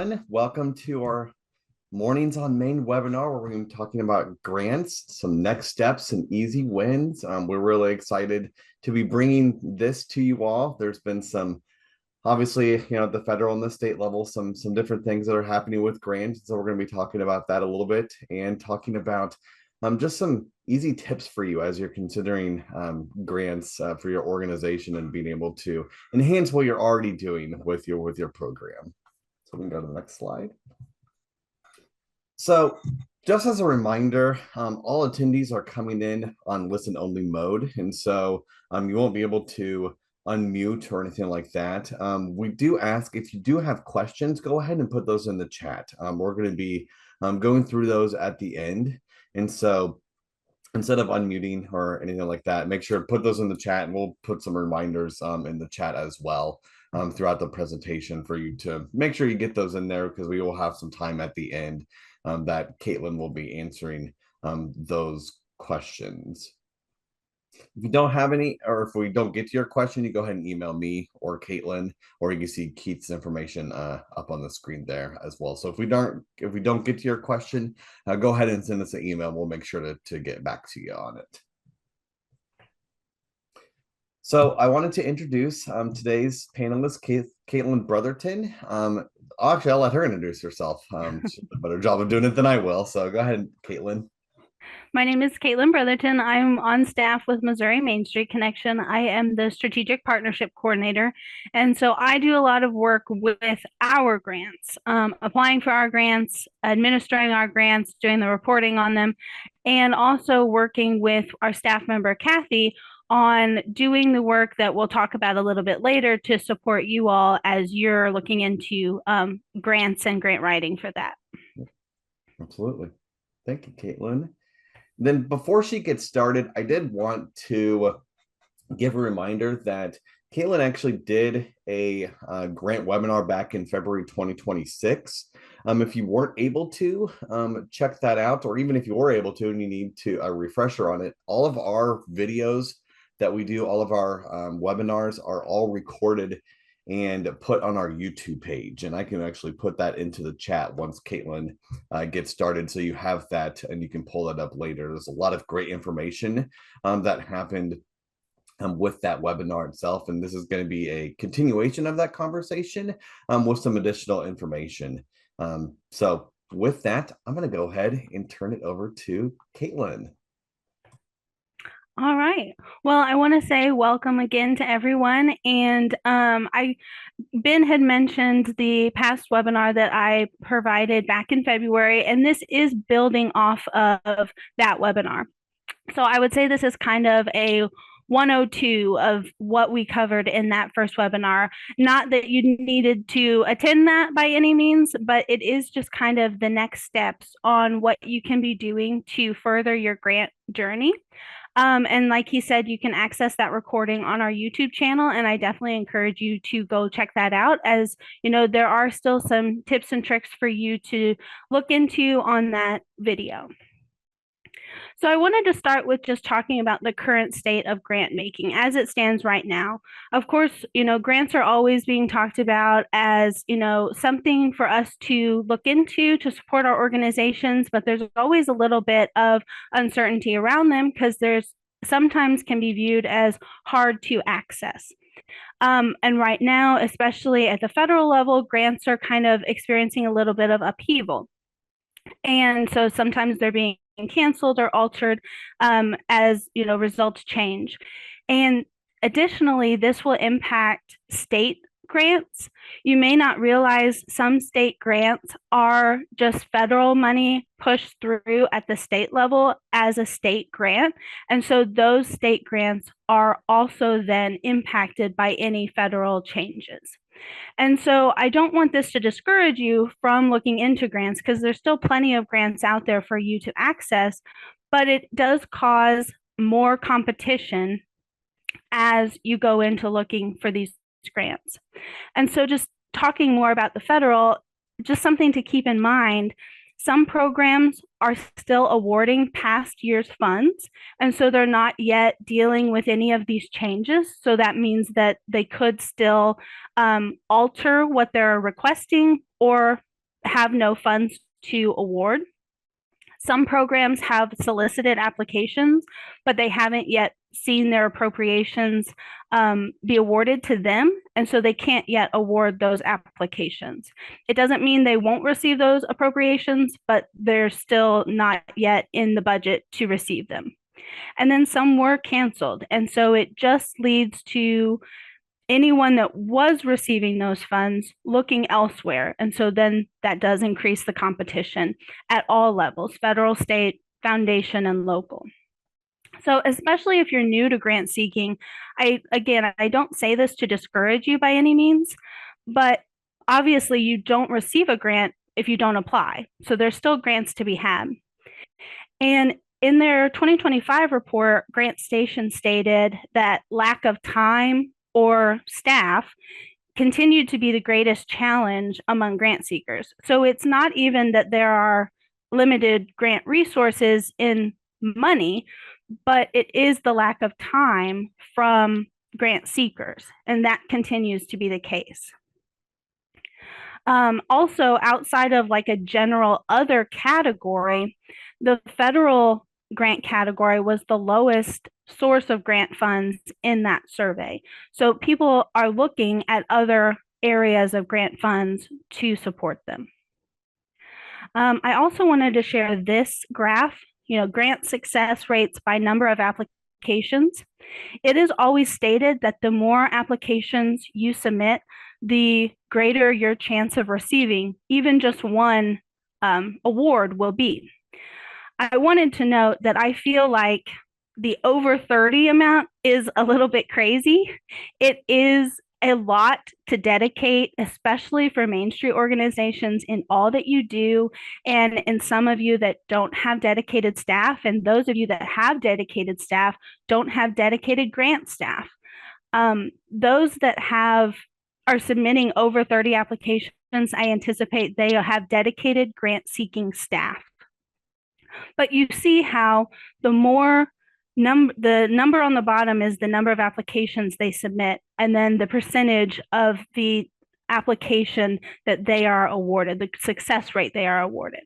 everyone. Welcome to our Mornings on Main webinar where we're going to be talking about grants, some next steps, and easy wins. We're really excited to be bringing this to you all. There's been some, obviously, at the federal and the state level, some different things that are happening with grants. So we're going to be talking about that a little bit and talking about just some easy tips for you as you're considering grants for your organization and being able to enhance what you're already doing with your program. So we can go to the next slide. So just as a reminder, all attendees are coming in on listen only mode. And so you won't be able to unmute or anything like that. We do ask if you do have questions, go ahead and put those in the chat. We're going to be going through those at the end. And so instead of unmuting or anything like that, make sure to put those in the chat and we'll put some reminders in the chat as well throughout the presentation for you to make sure you get those in there because we will have some time at the end that Katelyn will be answering those questions. If you don't have any, or if we don't get to your question, you go ahead and email me or Katelyn, or you can see Keith's information up on the screen there as well. So if we don't get to your question, go ahead and send us an email. We'll make sure to get back to you on it. So I wanted to introduce today's panelist, Katelyn Brotherton. Actually, I'll let her introduce herself. She'll do a better job of doing it than I will. So go ahead, Katelyn. My name is Katelyn Brotherton. I'm on staff with Missouri Main Street Connection. I am the Strategic Partnership Coordinator. And so I do a lot of work with our grants, applying for our grants, administering our grants, doing the reporting on them, and also working with our staff member, Kathy, on doing the work that we'll talk about a little bit later to support you all as you're looking into grants and grant writing for that. Absolutely. Thank you, Katelyn. Then before she gets started, I did want to give a reminder that Katelyn actually did a grant webinar back in February 2026. If you weren't able to check that out, or even if you were able to and you need a refresher on it, all of our videos that we do, all of our webinars are all recorded and put on our YouTube page. And I can actually put that into the chat once Katelyn gets started. So you have that and you can pull that up later. There's a lot of great information that happened with that webinar itself. And this is going to be a continuation of that conversation with some additional information. So with that, I'm going to go ahead and turn it over to Katelyn. All right. Well, I want to say welcome again to everyone. And Ben had mentioned the past webinar that I provided back in February, and this is building off of that webinar. So I would say this is kind of a 102 of what we covered in that first webinar. Not that you needed to attend that by any means, but it is just kind of the next steps on what you can be doing to further your grant journey. And like he said, you can access that recording on our YouTube channel, and I definitely encourage you to go check that out, as you know, there are still some tips and tricks for you to look into on that video. So I wanted to start with just talking about the current state of grant making as it stands right now. Of course, grants are always being talked about as, something for us to look into to support our organizations, but there's always a little bit of uncertainty around them because there's sometimes can be viewed as hard to access. And right now, especially at the federal level, grants are kind of experiencing a little bit of upheaval. And so sometimes they're being canceled or altered as results change. And additionally, this will impact state grants. You may not realize some state grants are just federal money pushed through at the state level as a state grant. And so those state grants are also then impacted by any federal changes. And so I don't want this to discourage you from looking into grants because there's still plenty of grants out there for you to access, but it does cause more competition as you go into looking for these grants. And so just talking more about the federal, just something to keep in mind, some programs are still awarding past year's funds, and so they're not yet dealing with any of these changes. So that means that they could still alter what they're requesting or have no funds to award. Some programs have solicited applications, but they haven't yet seen their appropriations be awarded to them. And so they can't yet award those applications. It doesn't mean they won't receive those appropriations, but they're still not yet in the budget to receive them. And then some were canceled. And so it just leads to anyone that was receiving those funds looking elsewhere. And so then that does increase the competition at all levels, federal, state, foundation, and local. So especially if you're new to grant seeking, I don't say this to discourage you by any means, but obviously you don't receive a grant if you don't apply. So there's still grants to be had. And in their 2025 report, Grant Station stated that lack of time or staff continued to be the greatest challenge among grant seekers. So it's not even that there are limited grant resources in money, but it is the lack of time from grant seekers, and that continues to be the case. Also, outside of like a general other category, the federal grant category was the lowest source of grant funds in that survey. So people are looking at other areas of grant funds to support them. I also wanted to share this graph, grant success rates by number of applications. It is always stated that the more applications you submit, the greater your chance of receiving even just one award will be. I wanted to note that I feel like the over 30 amount is a little bit crazy. It is a lot to dedicate, especially for Main Street organizations, in all that you do, and in some of you that don't have dedicated staff, and those of you that have dedicated staff don't have dedicated grant staff. Those that are submitting over 30 applications, I anticipate they have dedicated grant seeking staff. But you see how the number on the bottom is the number of applications they submit, and then the percentage of the application that they are awarded, the success rate they are awarded.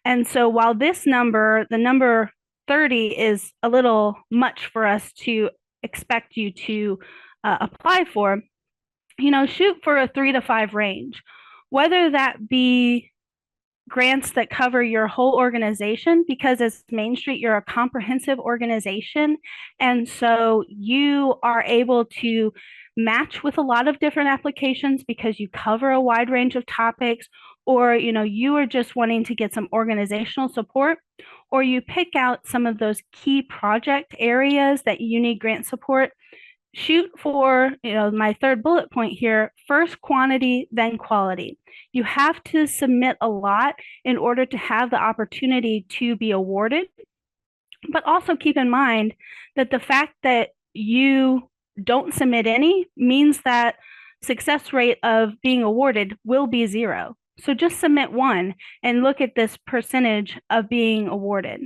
And so while this number, the number 30, is a little much for us to expect you to apply for, shoot for a 3 to 5 range, whether that be grants that cover your whole organization, because as Main Street, you're a comprehensive organization. And so you are able to match with a lot of different applications because you cover a wide range of topics, or you are just wanting to get some organizational support, or you pick out some of those key project areas that you need grant support. Shoot for, my third bullet point here, first quantity, then quality. You have to submit a lot in order to have the opportunity to be awarded. But also keep in mind that the fact that you don't submit any means that success rate of being awarded will be 0. So just submit one and look at this percentage of being awarded.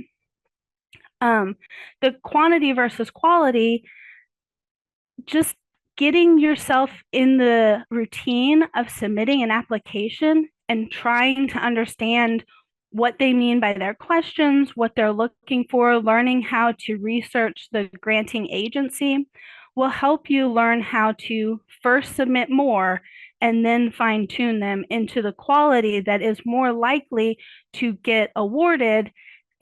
The quantity versus quality, just getting yourself in the routine of submitting an application and trying to understand what they mean by their questions, what they're looking for, learning how to research the granting agency will help you learn how to first submit more and then fine tune them into the quality that is more likely to get awarded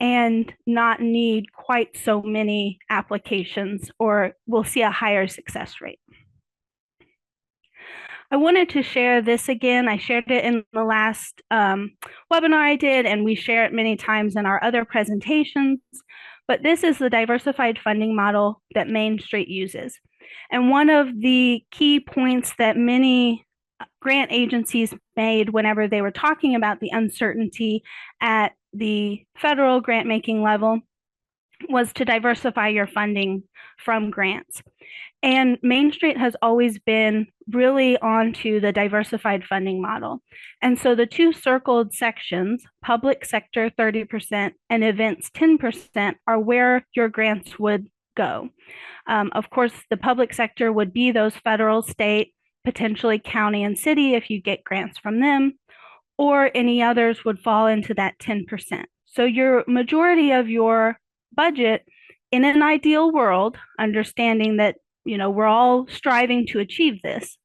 and not need quite so many applications, or we'll see a higher success rate. I wanted to share this again. I shared it in the last webinar I did, and we share it many times in our other presentations, but this is the diversified funding model that Main Street uses. And one of the key points that many grant agencies made whenever they were talking about the uncertainty at the federal grant making level was to diversify your funding from grants. And Main Street has always been really onto the diversified funding model. And so the two circled sections, public sector 30% and events 10%, are where your grants would go. Of course, the public sector would be those federal, state, potentially county and city if you get grants from them, or any others would fall into that 10%. So your majority of your budget in an ideal world, understanding that, we're all striving to achieve this,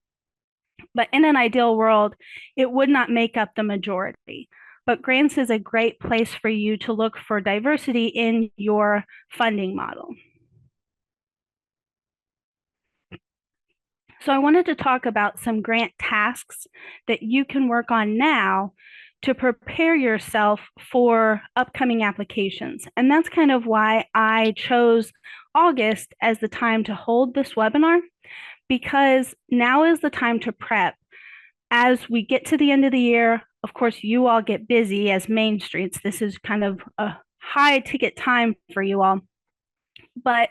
but in an ideal world, it would not make up the majority. But grants is a great place for you to look for diversity in your funding model. So I wanted to talk about some grant tasks that you can work on now to prepare yourself for upcoming applications. And that's kind of why I chose August as the time to hold this webinar, because now is the time to prep. As we get to the end of the year, of course, you all get busy as Main Streets. This is kind of a high ticket time for you all. But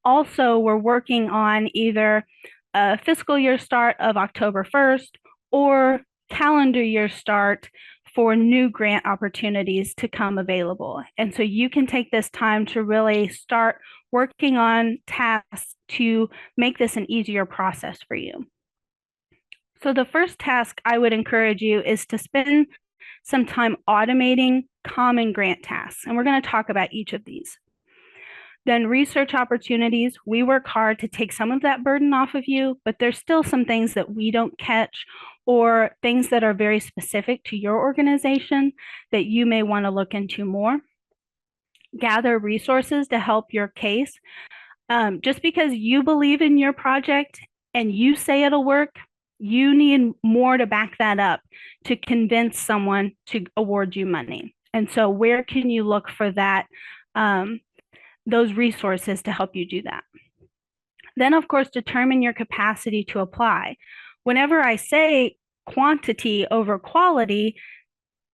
also, we're working on either a fiscal year start of October 1st or calendar year start for new grant opportunities to come available. And so you can take this time to really start working on tasks to make this an easier process for you. So the first task I would encourage you is to spend some time automating common grant tasks. And we're going to talk about each of these. Then research opportunities. We work hard to take some of that burden off of you, but there's still some things that we don't catch or things that are very specific to your organization that you may want to look into more. Gather resources to help your case. Just because you believe in your project and you say it'll work, you need more to back that up to convince someone to award you money. And so where can you look for that, those resources to help you do that? Then, of course, determine your capacity to apply. Whenever I say quantity over quality,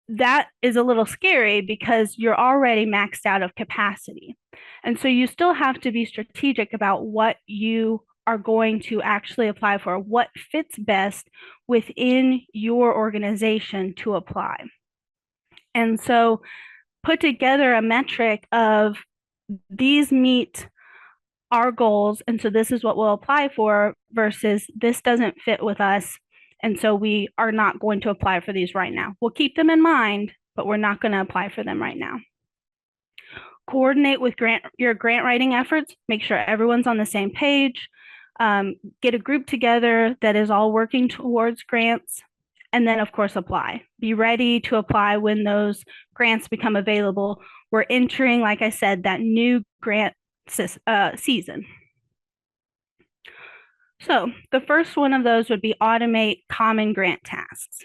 that is a little scary because you're already maxed out of capacity. And so you still have to be strategic about what you are going to actually apply for, what fits best within your organization to apply. And so put together a metric of these meet our goals, and so this is what we'll apply for versus this doesn't fit with us, and so we are not going to apply for these right now. We'll keep them in mind, but we're not going to apply for them right now. Coordinate with your grant writing efforts. Make sure everyone's on the same page. Get a group together that is all working towards grants, and then, of course, apply. Be ready to apply when those grants become available. We're entering, like I said, that new grant season. So the first one of those would be automate common grant tasks.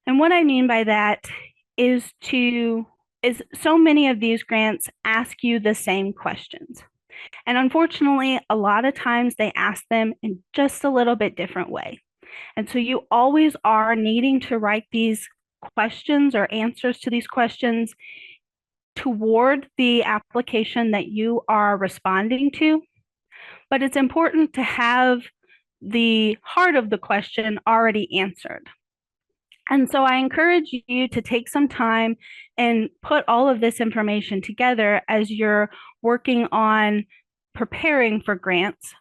And what I mean by that is so many of these grants ask you the same questions. And unfortunately, a lot of times they ask them in just a little bit different way. And so you always are needing to write these questions or answers to these questions toward the application that you are responding to. But it's important to have the heart of the question already answered. And so I encourage you to take some time and put all of this information together as you're working on preparing for grants.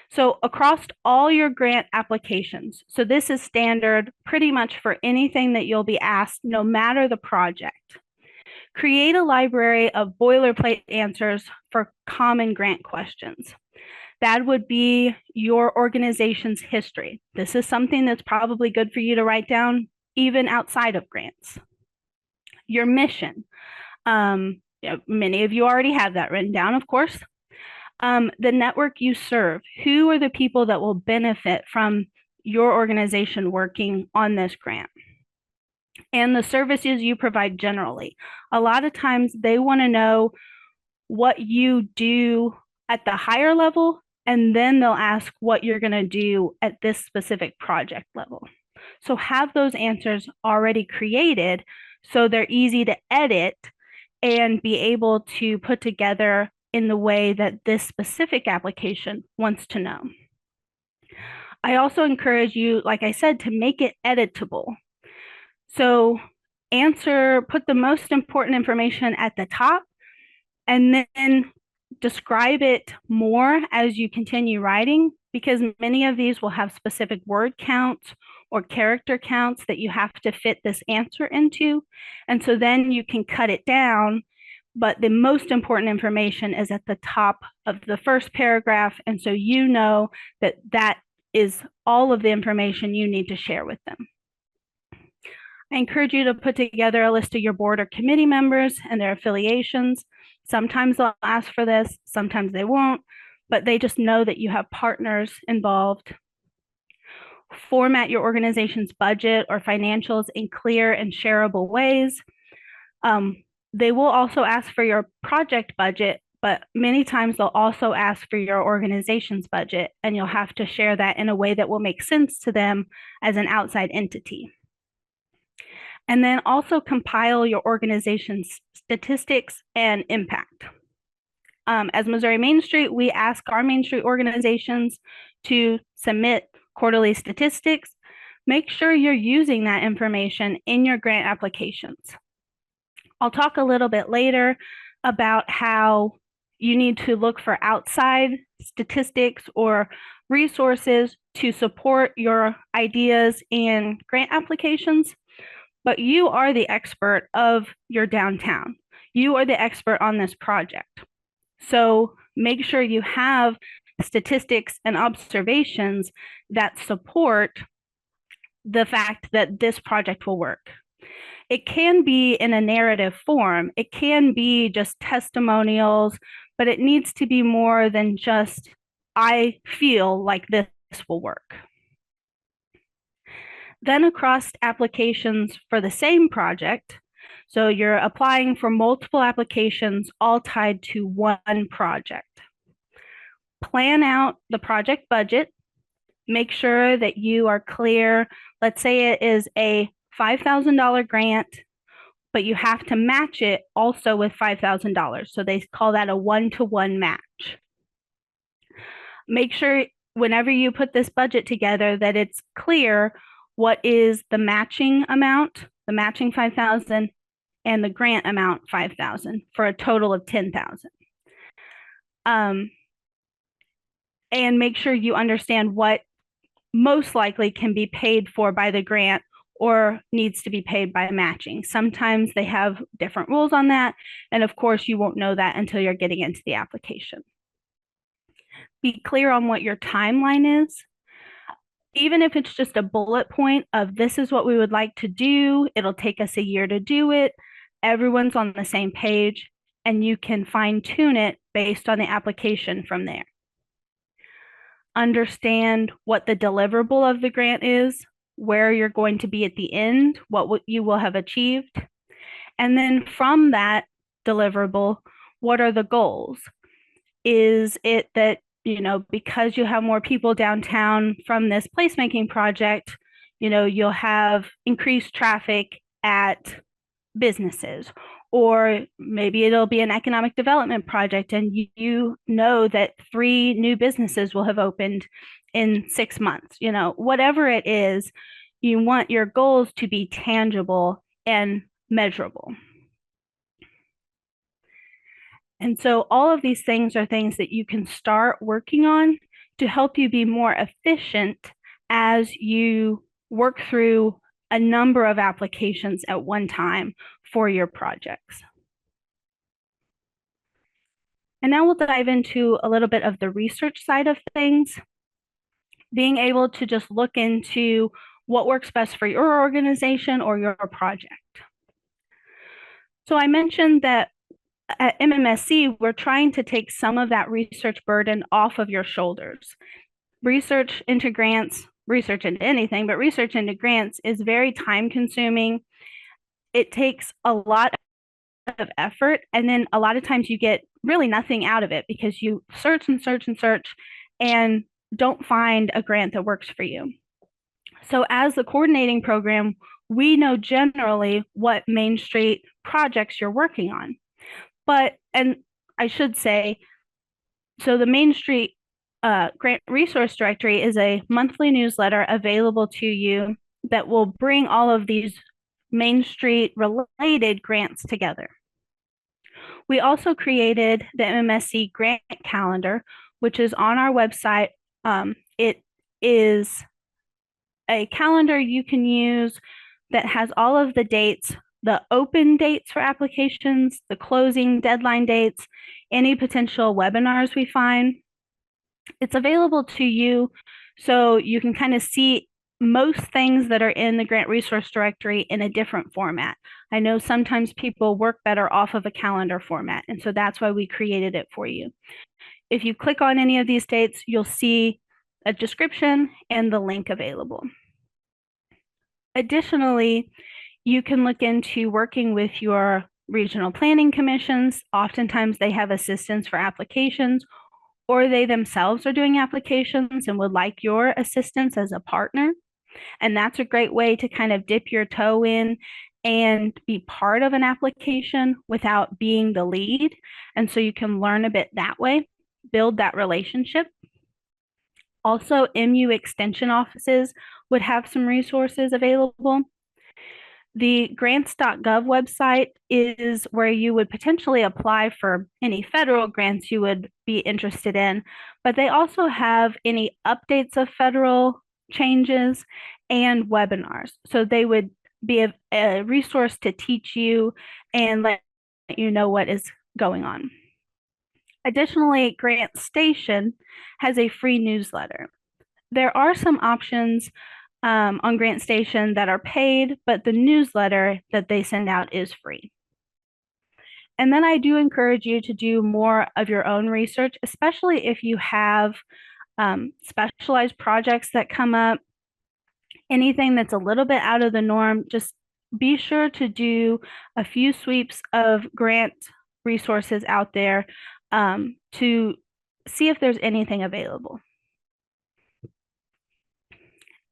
So across all your grant applications, so this is standard pretty much for anything that you'll be asked, no matter the project. Create a library of boilerplate answers for common grant questions. That would be your organization's history. This is something that's probably good for you to write down even outside of grants. Your mission. Many of you already have that written down, of course. The network you serve. Who are the people that will benefit from your organization working on this grant? And the services you provide generally. A lot of times they want to know what you do at the higher level, and then they'll ask what you're going to do at this specific project level. So have those answers already created so they're easy to edit and be able to put together in the way that this specific application wants to know. I also encourage you, like I said, to make it editable. So put the most important information at the top, and then describe it more as you continue writing, because many of these will have specific word counts or character counts that you have to fit this answer into. And so then you can cut it down, but the most important information is at the top of the first paragraph. And so you know that that is all of the information you need to share with them. I encourage you to put together a list of your board or committee members and their affiliations. Sometimes they'll ask for this, sometimes they won't, but they just know that you have partners involved. Format your organization's budget or financials in clear and shareable ways. They will also ask for your project budget, but many times they'll also ask for your organization's budget, and you'll have to share that in a way that will make sense to them as an outside entity. And then also compile your organization's statistics and impact. As Missouri Main Street, we ask our Main Street organizations to submit quarterly statistics. Make sure you're using that information in your grant applications. I'll talk a little bit later about how you need to look for outside statistics or resources to support your ideas in grant applications. But you are the expert of your downtown. You are the expert on this project. So make sure you have statistics and observations that support the fact that this project will work. It can be in a narrative form. It can be just testimonials, but it needs to be more than just, I feel like this will work. Then across applications for the same project, so you're applying for multiple applications all tied to one project. Plan out the project budget. Make sure that you are clear. Let's say it is a $5,000 grant, but you have to match it also with $5,000. So they call that a one-to-one match. Make sure whenever you put this budget together that it's clear what is the matching amount, the matching 5,000, and the grant amount 5,000 for a total of 10,000. And make sure you understand what most likely can be paid for by the grant or needs to be paid by matching. Sometimes they have different rules on that. And of course, you won't know that until you're getting into the application. Be clear on what your timeline is. Even if it's just a bullet point of this is what we would like to do, it'll take us a year to do it. Everyone's on the same page, and you can fine tune it based on the application from there. Understand what the deliverable of the grant is, where you're going to be at the end, what you will have achieved. And then from that deliverable, what are the goals? Is it that, because you have more people downtown from this placemaking project, you'll have increased traffic at businesses, or maybe it'll be an economic development project and you know that 3 new businesses will have opened in 6 months. Whatever it is, you want your goals to be tangible and measurable. And so all of these things are things that you can start working on to help you be more efficient as you work through a number of applications at one time for your projects. And now we'll dive into a little bit of the research side of things, being able to just look into what works best for your organization or your project. So I mentioned that at MMSC, we're trying to take some of that research burden off of your shoulders. Research into grants, research into anything, but research into grants is very time consuming. It takes a lot of effort, and then a lot of times you get really nothing out of it because you search and search and search and don't find a grant that works for you. So as the coordinating program, we know generally what Main Street projects you're working on. And I should say, so the Main Street Grant Resource Directory is a monthly newsletter available to you that will bring all of these Main Street related grants together. We also created the MMSC grant calendar, which is on our website. It is a calendar you can use that has all of the dates, the open dates for applications, the closing deadline dates, any potential webinars we find. It's available to you so you can kind of see most things that are in the grant resource directory in a different format. I know sometimes people work better off of a calendar format, and so that's why we created it for you. If you click on any of these dates, you'll see a description and the link available. Additionally, you can look into working with your regional planning commissions. Oftentimes they have assistance for applications, or they themselves are doing applications and would like your assistance as a partner. And that's a great way to kind of dip your toe in and be part of an application without being the lead. And so you can learn a bit that way, build that relationship. Also, MU extension offices would have some resources available. The grants.gov website is where you would potentially apply for any federal grants you would be interested in, but they also have any updates of federal changes and webinars. So they would be a resource to teach you and let you know what is going on. Additionally, Grant Station has a free newsletter. There are some options on Grant Station that are paid, but the newsletter that they send out is free. And then I do encourage you to do more of your own research, especially if you have specialized projects that come up, anything that's a little bit out of the norm. Just be sure to do a few sweeps of grant resources out there to see if there's anything available.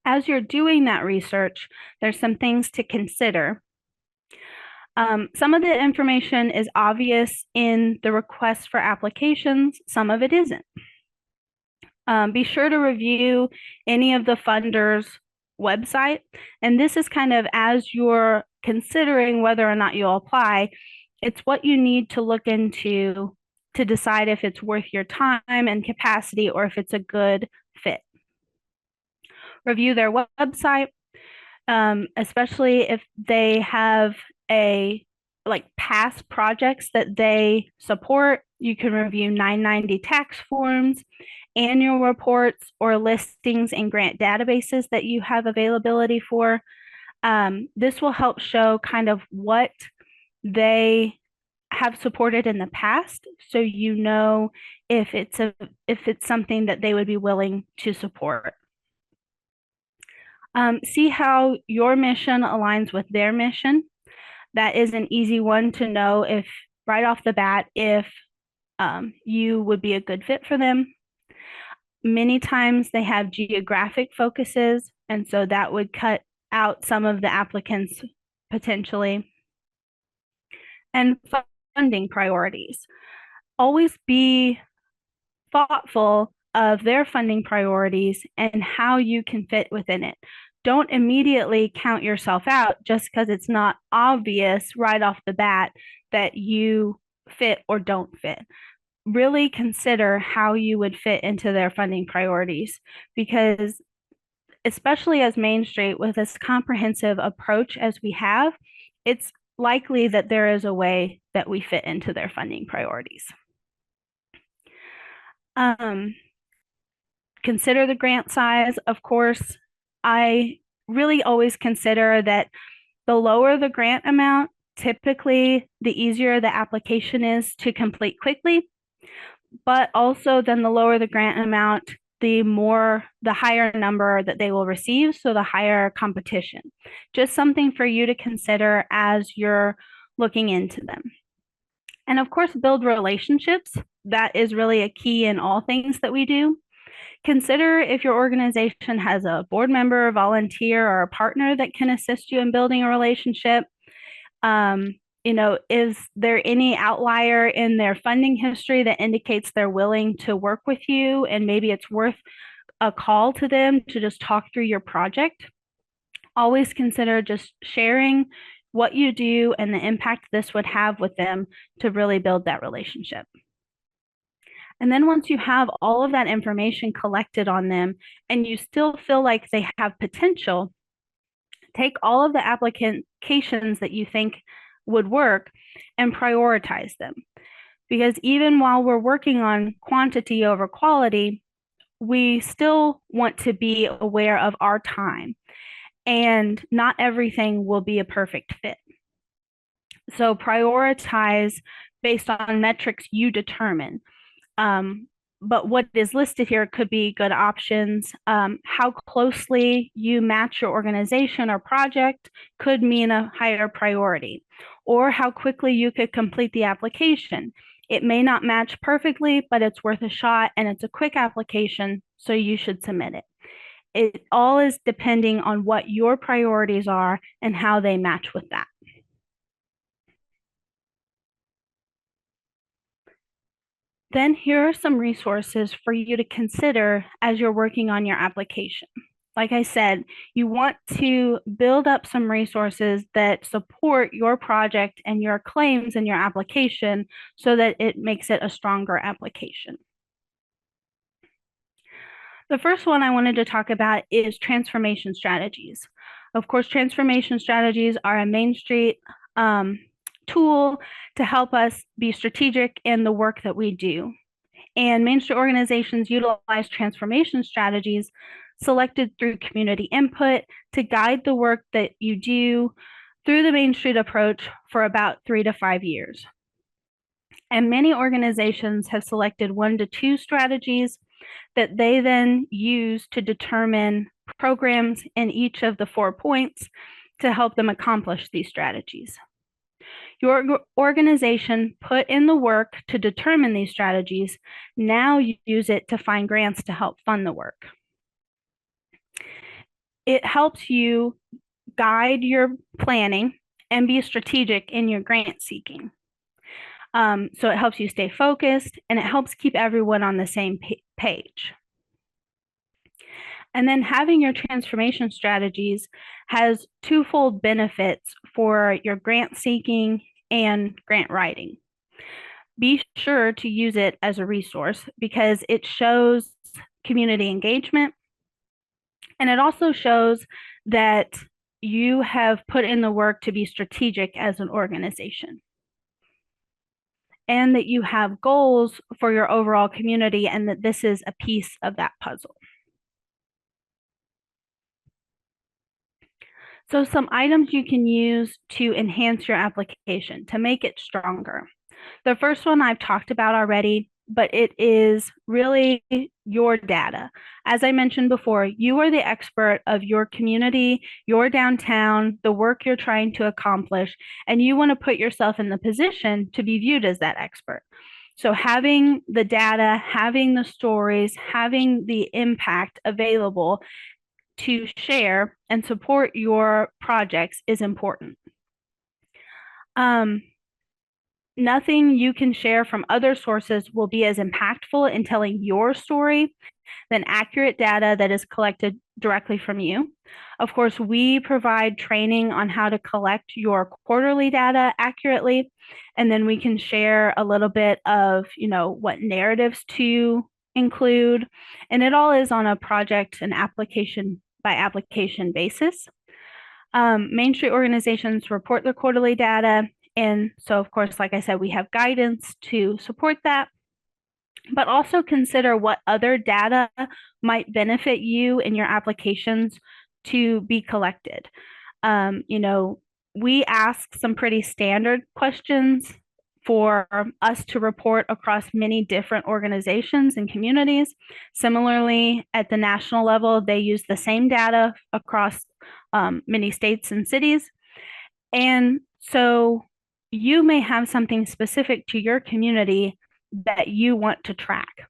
As you're doing that research, there's some things to consider. Some of the information is obvious in the request for applications, some of it isn't. Be sure to review any of the funders' website. And this is kind of as you're considering whether or not you'll apply, it's what you need to look into to decide if it's worth your time and capacity or if it's a good fit. Review their website, especially if they have past projects that they support. You can review 990 tax forms, annual reports, or listings and grant databases that you have availability for. This will help show kind of what they have supported in the past, so you know if it's something that they would be willing to support. See how your mission aligns with their mission. That is an easy one to know if right off the bat if you would be a good fit for them. Many times they have geographic focuses, and so that would cut out some of the applicants potentially. And funding priorities. Always be thoughtful of their funding priorities and how you can fit within it. Don't immediately count yourself out just because it's not obvious right off the bat that you fit or don't fit. Really consider how you would fit into their funding priorities, because especially as Main Street, with this comprehensive approach as we have, it's likely that there is a way that we fit into their funding priorities. Consider the grant size. Of course, I really always consider that the lower the grant amount, typically the easier the application is to complete quickly. But also then the lower the grant amount, the higher number that they will receive, so the higher competition. Just something for you to consider as you're looking into them. And of course, build relationships. That is really a key in all things that we do. Consider if your organization has a board member, volunteer, or a partner that can assist you in building a relationship. Is there any outlier in their funding history that indicates they're willing to work with you, and maybe it's worth a call to them to just talk through your project? Always consider just sharing what you do and the impact this would have with them to really build that relationship. And then once you have all of that information collected on them and you still feel like they have potential, take all of the applications that you think would work and prioritize them. Because even while we're working on quantity over quality, we still want to be aware of our time, and not everything will be a perfect fit. So prioritize based on metrics you determine. But what is listed here could be good options. How closely you match your organization or project could mean a higher priority, or how quickly you could complete the application. It may not match perfectly, but it's worth a shot and it's a quick application, so you should submit it. It all is depending on what your priorities are and how they match with that. Then here are some resources for you to consider as you're working on your application. Like I said, you want to build up some resources that support your project and your claims in your application so that it makes it a stronger application. The first one I wanted to talk about is transformation strategies. Of course, transformation strategies are a Main Street tool to help us be strategic in the work that we do. And Main Street organizations utilize transformation strategies selected through community input to guide the work that you do through the Main Street approach for about 3 to 5 years. And many organizations have selected 1 to 2 strategies that they then use to determine programs in each of the 4 points to help them accomplish these strategies. Your organization put in the work to determine these strategies. Now you use it to find grants to help fund the work. It helps you guide your planning and be strategic in your grant seeking. So it helps you stay focused and it helps keep everyone on the same page. And then having your transformation strategies has twofold benefits for your grant seeking and grant writing. Be sure to use it as a resource because it shows community engagement, and it also shows that you have put in the work to be strategic as an organization, and that you have goals for your overall community and that this is a piece of that puzzle. So some items you can use to enhance your application, to make it stronger. The first one I've talked about already, but it is really your data. As I mentioned before, you are the expert of your community, your downtown, the work you're trying to accomplish, and you want to put yourself in the position to be viewed as that expert. So having the data, having the stories, having the impact available to share and support your projects is important. Nothing you can share from other sources will be as impactful in telling your story than accurate data that is collected directly from you. Of course, we provide training on how to collect your quarterly data accurately, and then we can share a little bit of, what narratives to include, and it all is on a project and application by application basis. Main Street organizations report their quarterly data, and so of course, like I said, we have guidance to support that, but also consider what other data might benefit you in your applications to be collected. We ask some pretty standard questions for us to report across many different organizations and communities. Similarly, at the national level, they use the same data across many states and cities. And so you may have something specific to your community that you want to track.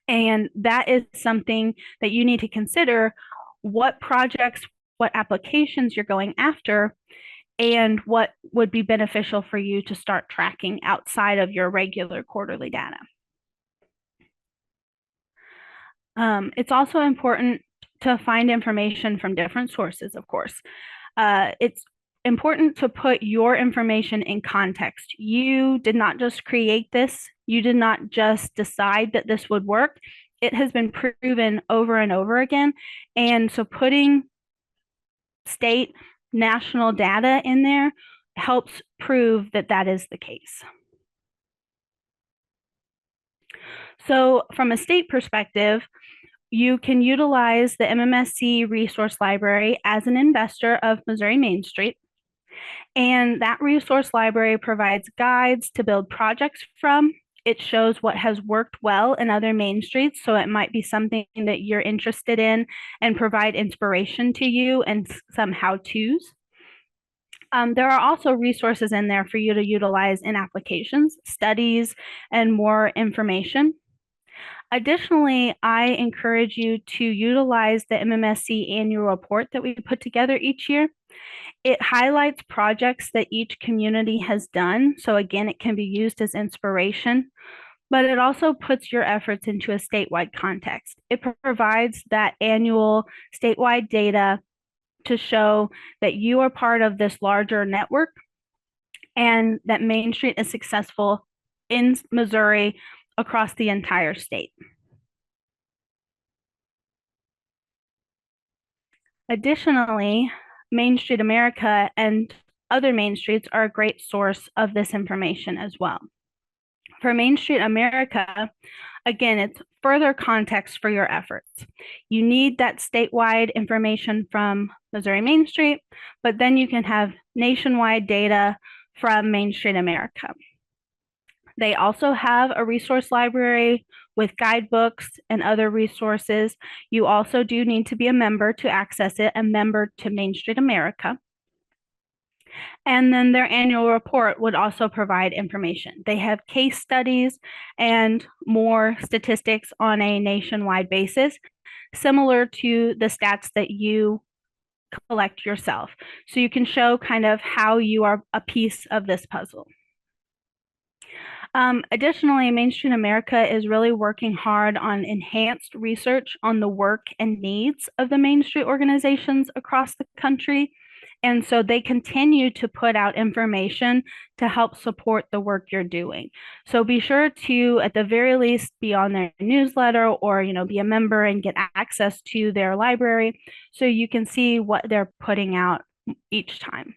And that is something that you need to consider: what projects, what applications you're going after, and what would be beneficial for you to start tracking outside of your regular quarterly data. It's also important to find information from different sources, of course. It's important to put your information in context. You did not just create this You did not just decide that this would work. It has been proven over and over again. And so putting state, national data in there helps prove that that is the case. So from a state perspective, you can utilize the MMSC Resource Library as an investor of Missouri Main Street. And that resource library provides guides to build projects from. It shows what has worked well in other main streets. So it might be something that you're interested in and provide inspiration to you and some how-tos. There are also resources in there for you to utilize in applications, studies, and more information. Additionally, I encourage you to utilize the MMSC annual report that we put together each year. It highlights projects that each community has done. So again, it can be used as inspiration, but it also puts your efforts into a statewide context. It provides that annual statewide data to show that you are part of this larger network and that Main Street is successful in Missouri across the entire state. Additionally, Main Street America and other main streets are a great source of this information as well. For Main Street America, again, it's further context for your efforts. You need that statewide information from Missouri Main Street, but then you can have nationwide data from Main Street America. They also have a resource library with guidebooks and other resources. You also do need to be a member to access it, a member to Main Street America. And then their annual report would also provide information. They have case studies and more statistics on a nationwide basis, similar to the stats that you collect yourself. So you can show kind of how you are a piece of this puzzle. Additionally, Main Street America is really working hard on enhanced research on the work and needs of the Main Street organizations across the country. And so they continue to put out information to help support the work you're doing. So be sure to, at the very least, be on their newsletter or, be a member and get access to their library so you can see what they're putting out each time.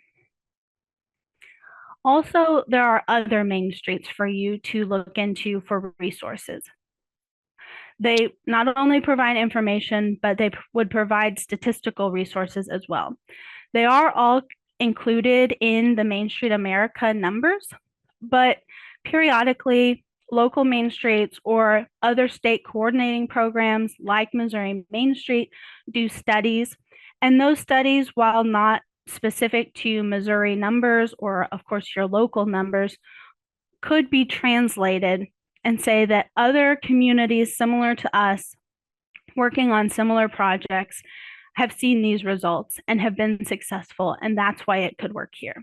Also, there are other main streets for you to look into for resources. They not only provide information, but they would provide statistical resources as well. They are all included in the Main Street America numbers, but periodically, local main streets or other state coordinating programs like Missouri Main Street do studies. And those studies, while not specific to Missouri numbers or, of course, your local numbers, could be translated and say that other communities similar to us working on similar projects have seen these results and have been successful, and that's why it could work here.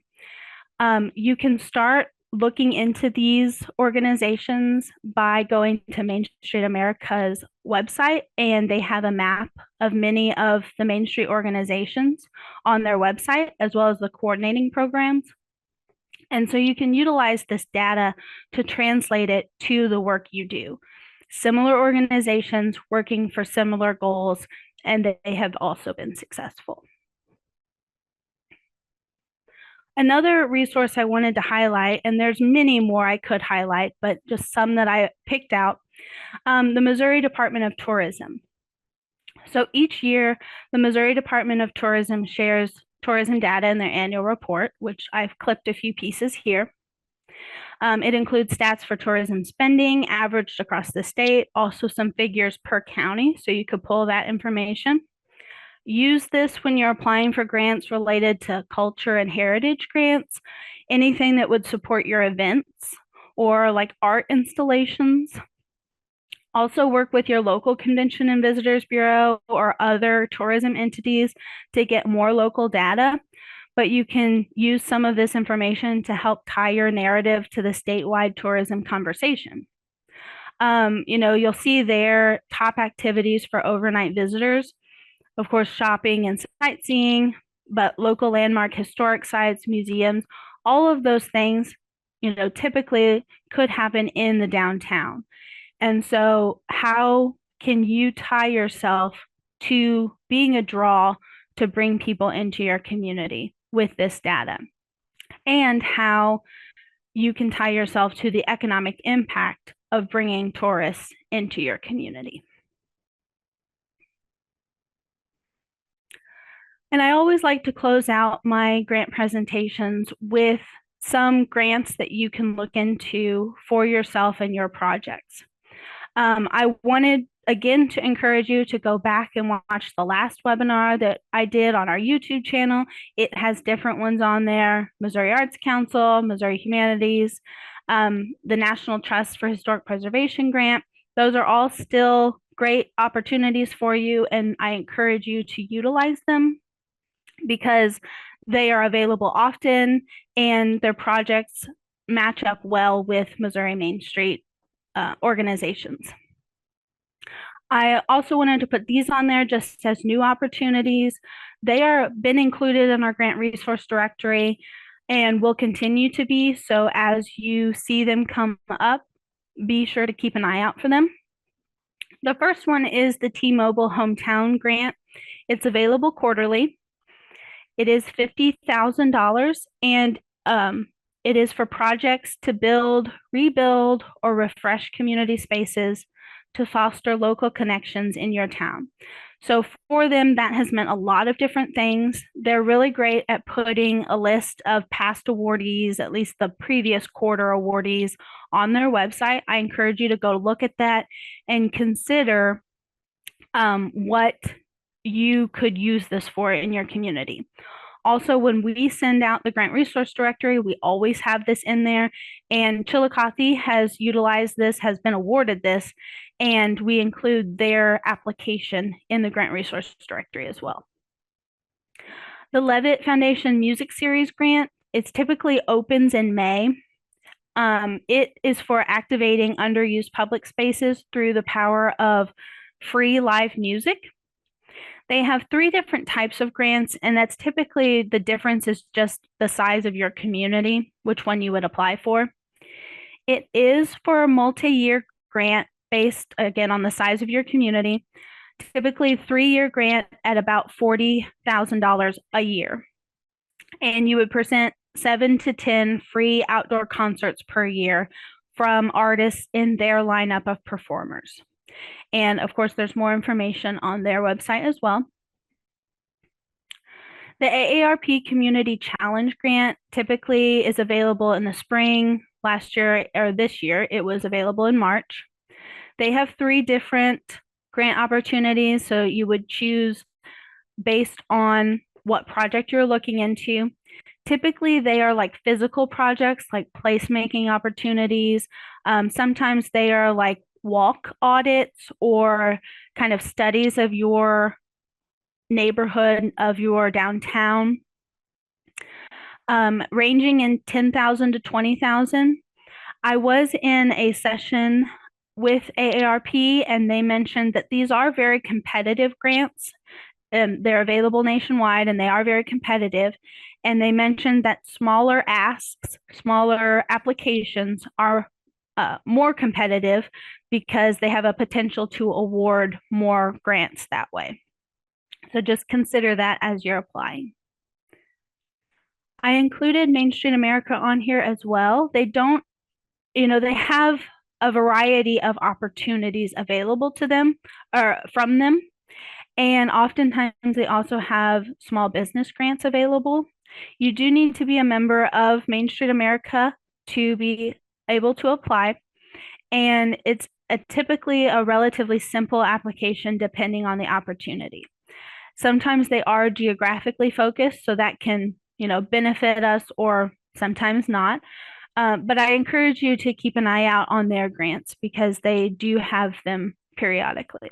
You can start looking into these organizations by going to Main Street America's website, and they have a map of many of the Main Street organizations on their website, as well as the coordinating programs. And so you can utilize this data to translate it to the work you do. Similar organizations working for similar goals, and they have also been successful. Another resource I wanted to highlight, and there's many more I could highlight, but just some that I picked out, the Missouri Department of Tourism. So each year, the Missouri Department of Tourism shares tourism data in their annual report, which I've clipped a few pieces here. It includes stats for tourism spending averaged across the state, also some figures per county, so you could pull that information. Use this when you're applying for grants related to culture and heritage grants, anything that would support your events or like art installations. Also work with your local Convention and Visitors Bureau or other tourism entities to get more local data, but you can use some of this information to help tie your narrative to the statewide tourism conversation. You'll see there top activities for overnight visitors. Of course, shopping and sightseeing, but local landmark historic sites, museums, all of those things typically could happen in the downtown. And so, how can you tie yourself to being a draw to bring people into your community with this data? And how you can tie yourself to the economic impact of bringing tourists into your community. And I always like to close out my grant presentations with some grants that you can look into for yourself and your projects. I wanted again to encourage you to go back and watch the last webinar that I did on our YouTube channel. It has different ones on there: Missouri Arts Council, Missouri Humanities, the National Trust for Historic Preservation grant. Those are all still great opportunities for you, and I encourage you to utilize them because they are available often and their projects match up well with Missouri Main Street organizations. I also wanted to put these on there just as new opportunities. They are been included in our grant resource directory and will continue to be. So as you see them come up, be sure to keep an eye out for them. The first one is the T-Mobile Hometown Grant. It's available quarterly. It is $50,000 and it is for projects to build, rebuild, or refresh community spaces to foster local connections in your town. So for them, that has meant a lot of different things. They're really great at putting a list of past awardees, at least the previous quarter awardees, on their website. I encourage you to go look at that and consider what you could use this for in your community. Also, when we send out the grant resource directory, we always have this in there. And Chillicothe has utilized this, has been awarded this, and we include their application in the grant resource directory as well. The Levitt Foundation Music Series grant, it typically opens in May. It is for activating underused public spaces through the power of free live music. They have 3 different types of grants, and that's typically the difference is just the size of your community, which one you would apply for. It is for a multi-year grant based, again, on the size of your community, typically 3-year grant at about $40,000 a year. And you would present 7 to 10 free outdoor concerts per year from artists in their lineup of performers. And of course, there's more information on their website as well. The AARP Community Challenge Grant typically is available in the spring. Last year, or this year, it was available in March. They have 3 different grant opportunities, so you would choose based on what project you're looking into. Typically, they are like physical projects, like placemaking opportunities. Sometimes they are like walk audits or kind of studies of your neighborhood, of your downtown, ranging in $10,000 to $20,000. I was in a session with AARP and they mentioned that these are very competitive grants. They're available nationwide and they are very competitive. And they mentioned that smaller asks, smaller applications are more competitive because they have a potential to award more grants that way. So just consider that as you're applying. I included Main Street America on here as well. They don't, they have a variety of opportunities available to them or from them. And oftentimes they also have small business grants available. You do need to be a member of Main Street America to be able to apply. And it's typically a relatively simple application depending on the opportunity. Sometimes they are geographically focused, so that can, benefit us or sometimes not. But I encourage you to keep an eye out on their grants because they do have them periodically.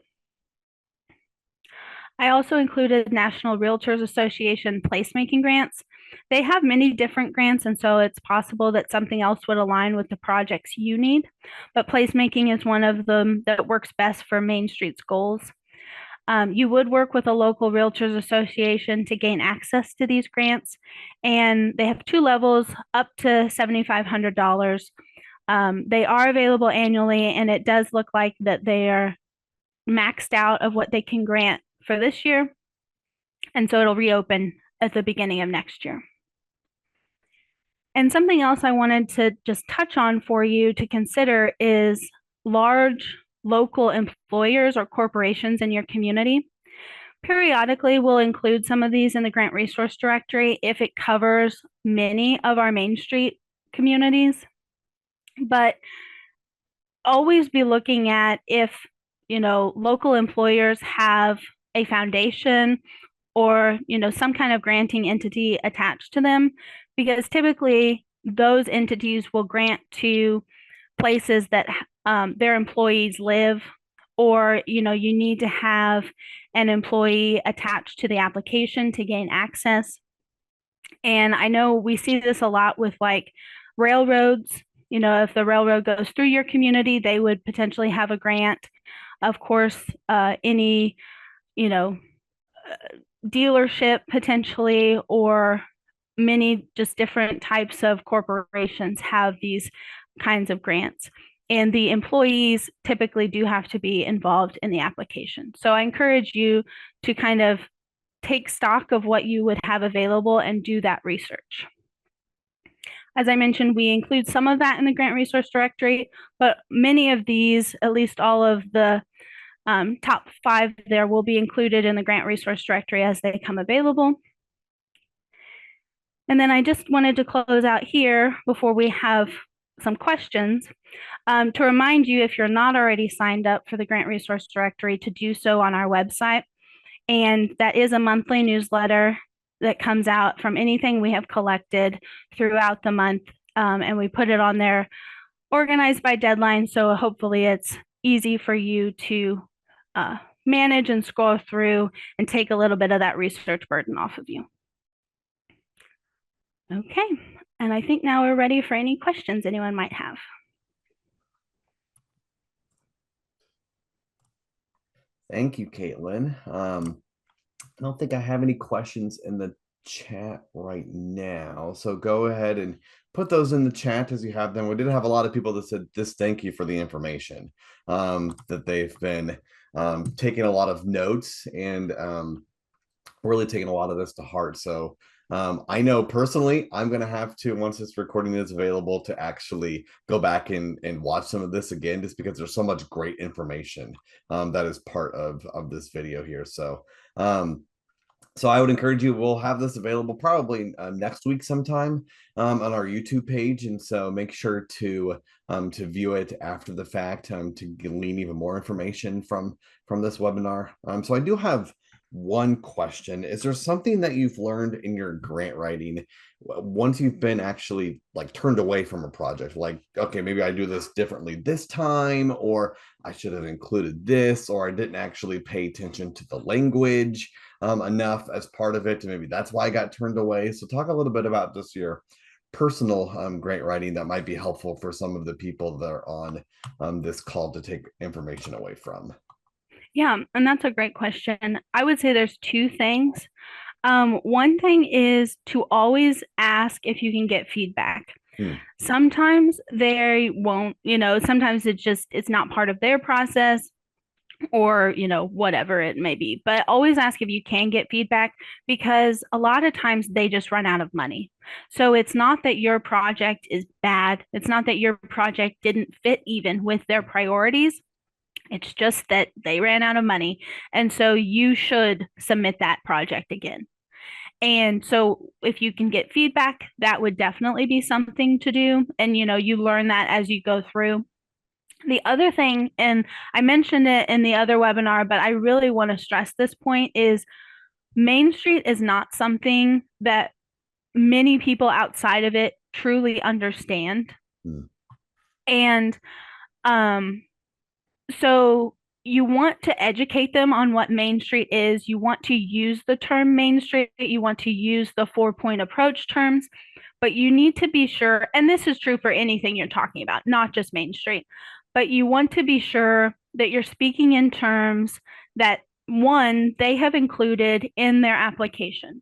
I also included National Realtors Association placemaking grants. They have many different grants, and so it's possible that something else would align with the projects you need. But placemaking is one of them that works best for Main Street's goals. You would work with a local realtors association to gain access to these grants, and they have two levels up to $7,500. They are available annually, and it does look like that they are maxed out of what they can grant for this year, and so it'll reopen at the beginning of next year. And something else I wanted to just touch on for you to consider is large local employers or corporations in your community. Periodically, we'll include some of these in the grant resource directory if it covers many of our Main Street communities. But always be looking at if, local employers have a foundation or, some kind of granting entity attached to them, because typically those entities will grant to places that their employees live, or you need to have an employee attached to the application to gain access. And I know we see this a lot with like railroads. If the railroad goes through your community, they would potentially have a grant. Of course, any dealership potentially, or many just different types of corporations have these kinds of grants. And the employees typically do have to be involved in the application. So I encourage you to kind of take stock of what you would have available and do that research. As I mentioned, we include some of that in the grant resource directory, but many of these, at least all of the top 5 there, will be included in the grant resource directory as they come available. And then I just wanted to close out here before we have some questions, to remind you, if you're not already signed up for the grant resource directory, to do so on our website. And that is a monthly newsletter that comes out from anything we have collected throughout the month. And we put it on there organized by deadline. So hopefully it's easy for you to manage and scroll through and take a little bit of that research burden off of you. Okay, and I think now we're ready for any questions anyone might have. Thank you, Katelyn. I don't think I have any questions in the chat right now. So go ahead and put those in the chat as you have them. We did have a lot of people that said just thank you for the information, that they've been taking a lot of notes and really taking a lot of this to heart. So I know personally, I'm going to have to, once this recording is available, to actually go back and watch some of this again, just because there's so much great information that is part of this video here. So I would encourage you, we'll have this available probably next week sometime on our YouTube page. And so make sure to view it after the fact, to glean even more information from this webinar. So I do have one question. Is there something that you've learned in your grant writing once you've been actually like turned away from a project? Like, okay, maybe I do this differently this time, or I should have included this, or I didn't actually pay attention to the language enough as part of it, and maybe that's why I got turned away. So talk a little bit about just your personal grant writing that might be helpful for some of the people that are on this call to take information away from. Yeah, and that's a great question. I would say there's 2 things. One thing is to always ask if you can get feedback. Sometimes they won't, sometimes it's not part of their process, or whatever it may be, but always ask if you can get feedback, because a lot of times they just run out of money. So it's not that your project is bad, it's not that your project didn't fit even with their priorities, it's just that they ran out of money, and so you should submit that project again. And so if you can get feedback, that would definitely be something to do, and you learn that as you go through. The other thing, and I mentioned it in the other webinar, but I really want to stress this point, is Main Street is not something that many people outside of it truly understand. And so you want to educate them on what Main Street is. You want to use the term Main Street. You want to use the 4-point approach terms, but you need to be sure, and this is true for anything you're talking about, not just Main Street, but you want to be sure that you're speaking in terms that one, they have included in their application.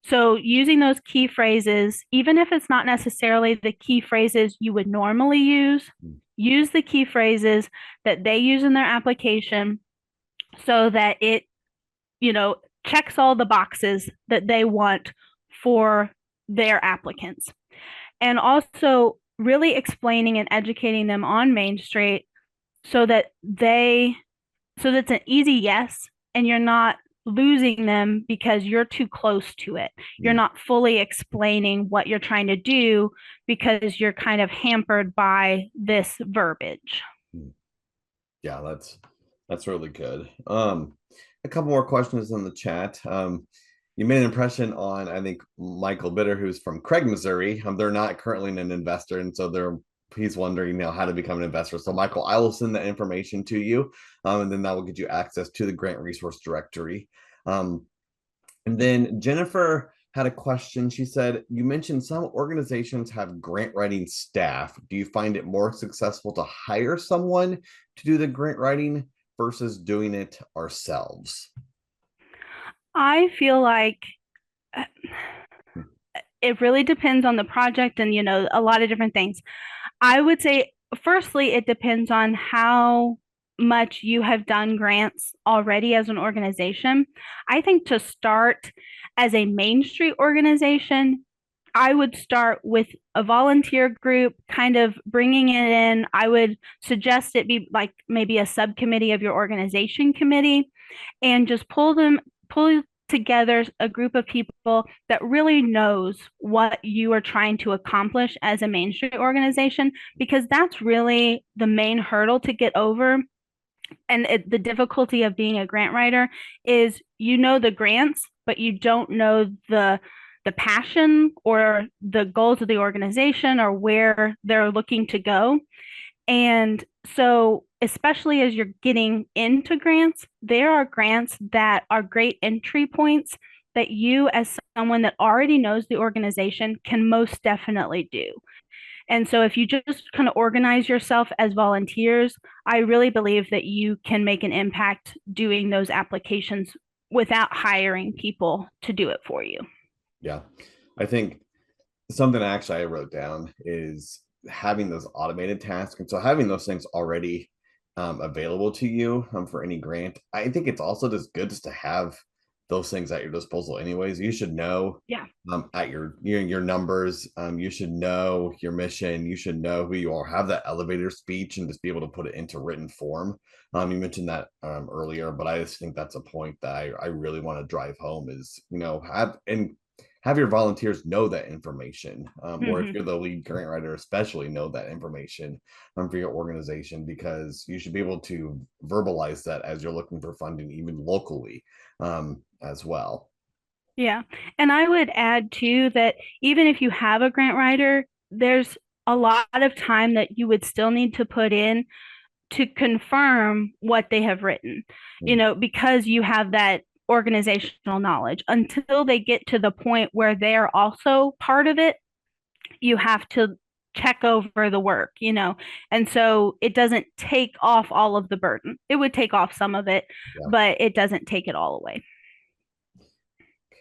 So using those key phrases, even if it's not necessarily the key phrases you would normally use the key phrases that they use in their application so that it, you know, checks all the boxes that they want for their applicants. And also really explaining and educating them on Main Street so that they so that's an easy yes, and you're not losing them because you're too close to it. You're not fully explaining what you're trying to do because you're kind of hampered by this verbiage. Yeah, that's really good. A couple more questions in the chat. You made an impression on, I think, Michael Bitter, who's from Craig, Missouri. They're not currently an investor, and so he's wondering now how to become an investor. So, Michael, I will send that information to you, and then that will get you access to the grant resource directory. And then Jennifer had a question. She said, you mentioned some organizations have grant writing staff. Do you find it more successful to hire someone to do the grant writing versus doing it ourselves? I feel like it really depends on the project and, a lot of different things. I would say, firstly, it depends on how much you have done grants already as an organization. I think to start as a Main Street organization, I would start with a volunteer group, kind of bringing it in. I would suggest it be like maybe a subcommittee of your organization committee, and just pull together a group of people that really knows what you are trying to accomplish as a Main Street organization, because that's really the main hurdle to get over. And the difficulty of being a grant writer is the grants, but you don't know the passion or the goals of the organization or where they're looking to go. And so, especially as you're getting into grants, there are grants that are great entry points that you, as someone that already knows the organization, can most definitely do. And so, if you just kind of organize yourself as volunteers, I really believe that you can make an impact doing those applications without hiring people to do it for you. Yeah, I think something actually I wrote down is having those automated tasks. And so having those things already available to you for any grant, I think it's also just good just to have those things at your disposal anyways. You should know Yeah. at your numbers, you should know your mission, you should know who you are, have that elevator speech and just be able to put it into written form. You mentioned that earlier, but I just think that's a point that I really want to drive home is, have your volunteers know that information, or if you're the lead grant writer, especially know that information for your organization, because you should be able to verbalize that as you're looking for funding, even locally, as well. Yeah. And I would add too that even if you have a grant writer, there's a lot of time that you would still need to put in to confirm what they have written, because you have that organizational knowledge. Until they get to the point where they're also part of it, you have to check over the work, and so it doesn't take off all of the burden. It would take off some of it, but it doesn't take it all away.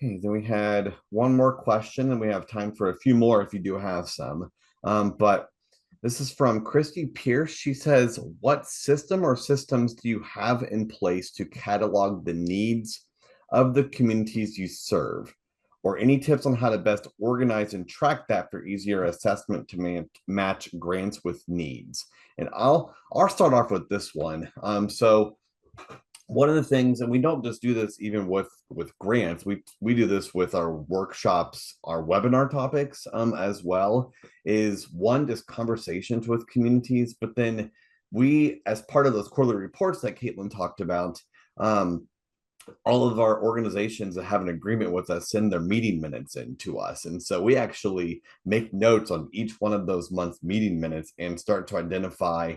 Okay, then we had one more question, and we have time for a few more if you do have some. But this is from Christy Pierce. She says, what system or systems do you have in place to catalog the needs of the communities you serve? Or any tips on how to best organize and track that for easier assessment to match grants with needs? And I'll start off with this one. So one of the things, and we don't just do this even with grants, we do this with our workshops, our webinar topics as well, is one, just conversations with communities, but then we, as part of those quarterly reports that Katelyn talked about, all of our organizations that have an agreement with us send their meeting minutes in to us. And so we actually make notes on each one of those month's meeting minutes and start to identify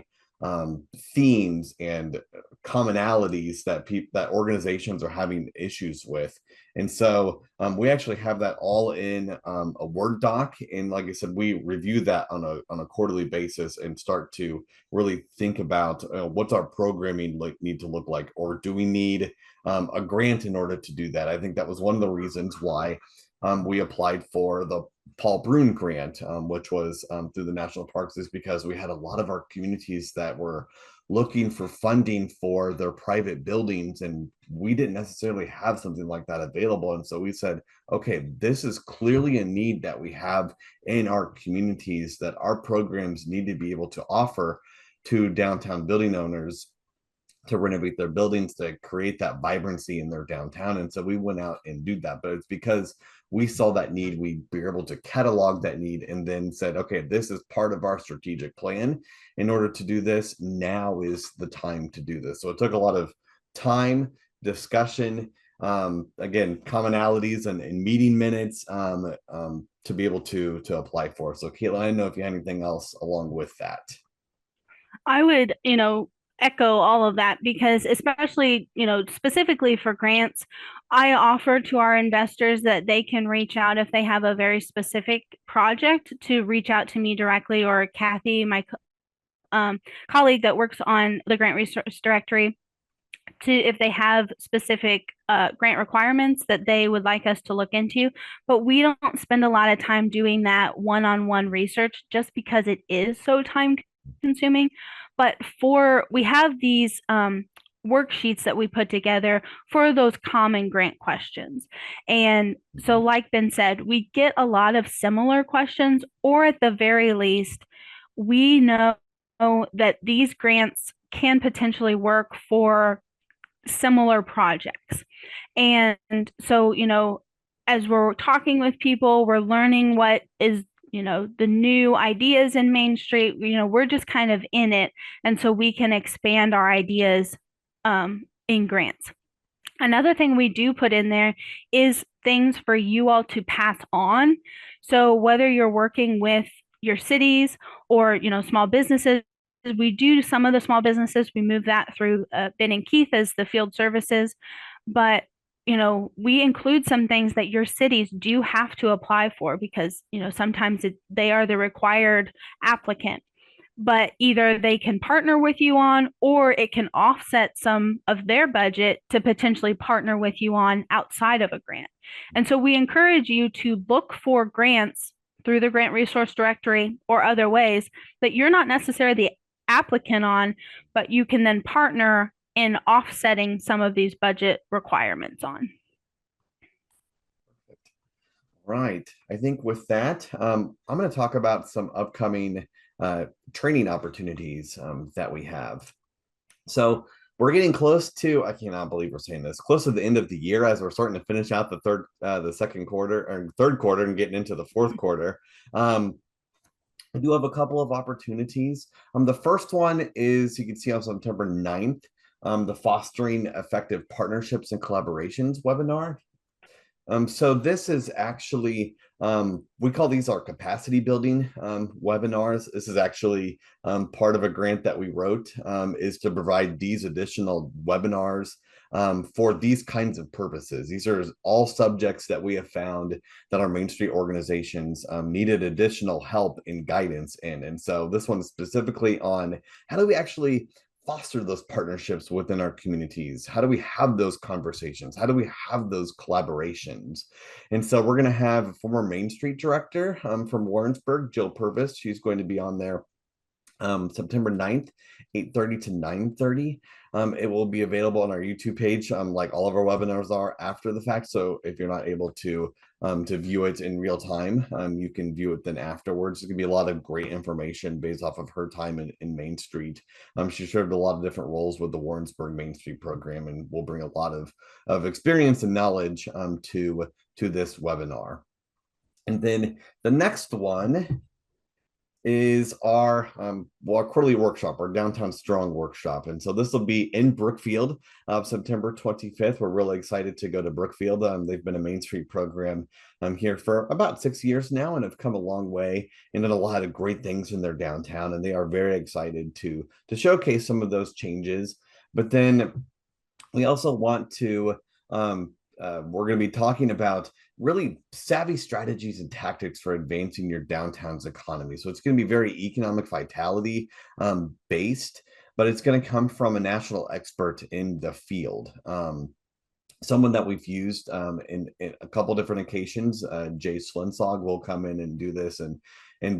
themes and commonalities that that organizations are having issues with. And so we actually have that all in a Word doc. And like I said, we review that on a quarterly basis and start to really think about what's our programming need to look like, or do we need a grant in order to do that? I think that was one of the reasons why we applied for the Paul Brune grant, which was through the national parks, is because we had a lot of our communities that were looking for funding for their private buildings, and we didn't necessarily have something like that available. And so we said, okay, this is clearly a need that we have in our communities, that our programs need to be able to offer to downtown building owners to renovate their buildings, to create that vibrancy in their downtown. And so we went out and did that. But it's because we saw that need, we were able to catalog that need, and then said, okay, this is part of our strategic plan. In order to do this, now is the time to do this. So it took a lot of time, discussion, again, commonalities and meeting minutes to be able to apply for. So Katelyn, I don't know if you have anything else along with that. I would, echo all of that because, especially, specifically for grants, I offer to our investors that they can reach out if they have a very specific project, to reach out to me directly, or Kathy, my colleague that works on the grant resource directory, to if they have specific grant requirements that they would like us to look into. But we don't spend a lot of time doing that one-on-one research just because it is so time consuming. But we have these worksheets that we put together for those common grant questions. And so, like Ben said, we get a lot of similar questions, or at the very least, we know that these grants can potentially work for similar projects. And so, as we're talking with people, we're learning what is, the new ideas in Main Street. We're just kind of in it. And so we can expand our ideas in grants. Another thing we do put in there is things for you all to pass on. So whether you're working with your cities or, small businesses, we do some of the small businesses, we move that through Ben and Keith as the field services. But we include some things that your cities do have to apply for, because sometimes they are the required applicant. But either they can partner with you on, or it can offset some of their budget to potentially partner with you on outside of a grant. And so we encourage you to look for grants through the grant resource directory or other ways that you're not necessarily the applicant on, but you can then partner in offsetting some of these budget requirements on. Right. I think with that, I'm going to talk about some upcoming training opportunities that we have. So we're getting close to, I cannot believe we're saying this, close to the end of the year, as we're starting to finish out the second quarter or third quarter and getting into the fourth quarter. I do have a couple of opportunities. The first one is, you can see on September 9th, the Fostering Effective Partnerships and Collaborations webinar. So this is actually, we call these our capacity building webinars. This is actually part of a grant that we wrote, is to provide these additional webinars for these kinds of purposes. These are all subjects that we have found that our Main Street organizations needed additional help and guidance in. And so this one is specifically on how do we actually foster those partnerships within our communities? How do we have those conversations? How do we have those collaborations? And so we're going to have a former Main Street director from Lawrenceburg, Jill Purvis. She's going to be on there September 9th, 8:30 to 9:30. It will be available on our YouTube page, like all of our webinars are after the fact. So if you're not able to view it in real time, you can view it then afterwards. There's gonna be a lot of great information based off of her time in Main Street. She served a lot of different roles with the Warrensburg Main Street program, and will bring a lot of experience and knowledge to this webinar. And then the next one is our our quarterly workshop, our Downtown Strong workshop. And so this will be in Brookfield, September 25th. We're really excited to go to Brookfield. They've been a Main Street program here for about 6 years now and have come a long way and done a lot of great things in their downtown. And they are very excited to showcase some of those changes. But then we also want to we're going to be talking about really savvy strategies and tactics for advancing your downtown's economy. So it's going to be very economic vitality based, but it's going to come from a national expert in the field. Someone that we've used in a couple different occasions. Jay Slinsog will come in and do this and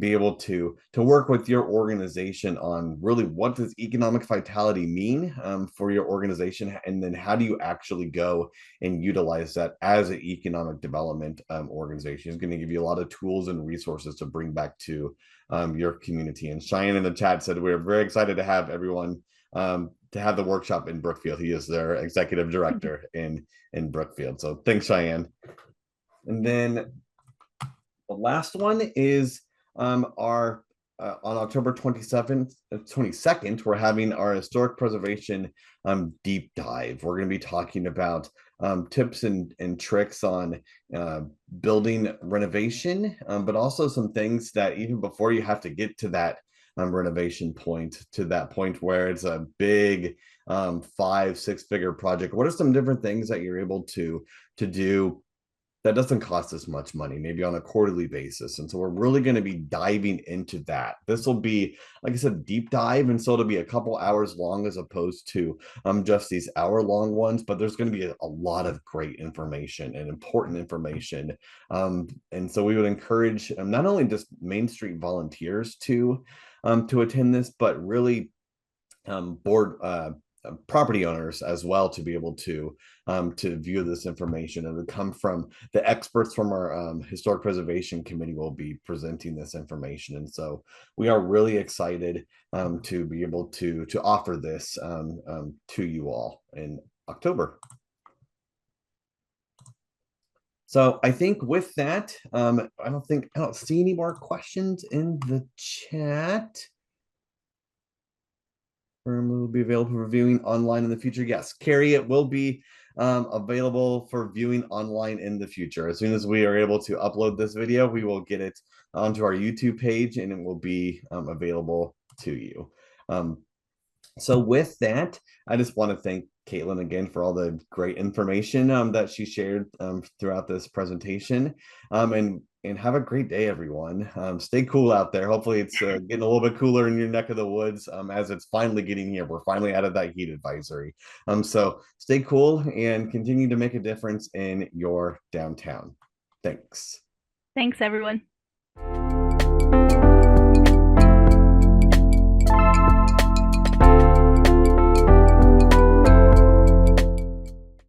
be able to work with your organization on really what does economic vitality mean for your organization, and then how do you actually go and utilize that as an economic development organization. Is going to give you a lot of tools and resources to bring back to your community. And Cheyenne in the chat said we're very excited to have everyone to have the workshop in Brookfield. He is their executive director in Brookfield. So thanks, Cheyenne. And then the last one is our on October 27th, 22nd, we're having our historic preservation deep dive. We're going to be talking about tips and tricks on building renovation, but also some things that even before you have to get to that renovation point, to that point where it's a big 5-6 figure project. What are some different things that you're able to do that doesn't cost as much money, maybe on a quarterly basis? And so we're really going to be diving into that. This will be, like I said, deep dive. And so it'll be a couple hours long as opposed to just these hour-long ones. But there's going to be a lot of great information and important information. And so we would encourage not only just Main Street volunteers to attend this, but really board property owners as well to be able to view this information. And to come from the experts from our historic preservation committee will be presenting this information. And so we are really excited to be able to offer this to you all in October. So I think with that, I don't see any more questions in the chat. Will be available for viewing online in the future. Yes, Carrie, it will be available for viewing online in the future. As soon as we are able to upload this video, we will get it onto our YouTube page and it will be available to you. So with that, I just want to thank Katelyn again for all the great information that she shared throughout this presentation. And have a great day, everyone. Stay cool out there. Hopefully it's getting a little bit cooler in your neck of the woods as it's finally getting here. We're finally out of that heat advisory. So stay cool and continue to make a difference in your downtown. Thanks. Thanks, everyone.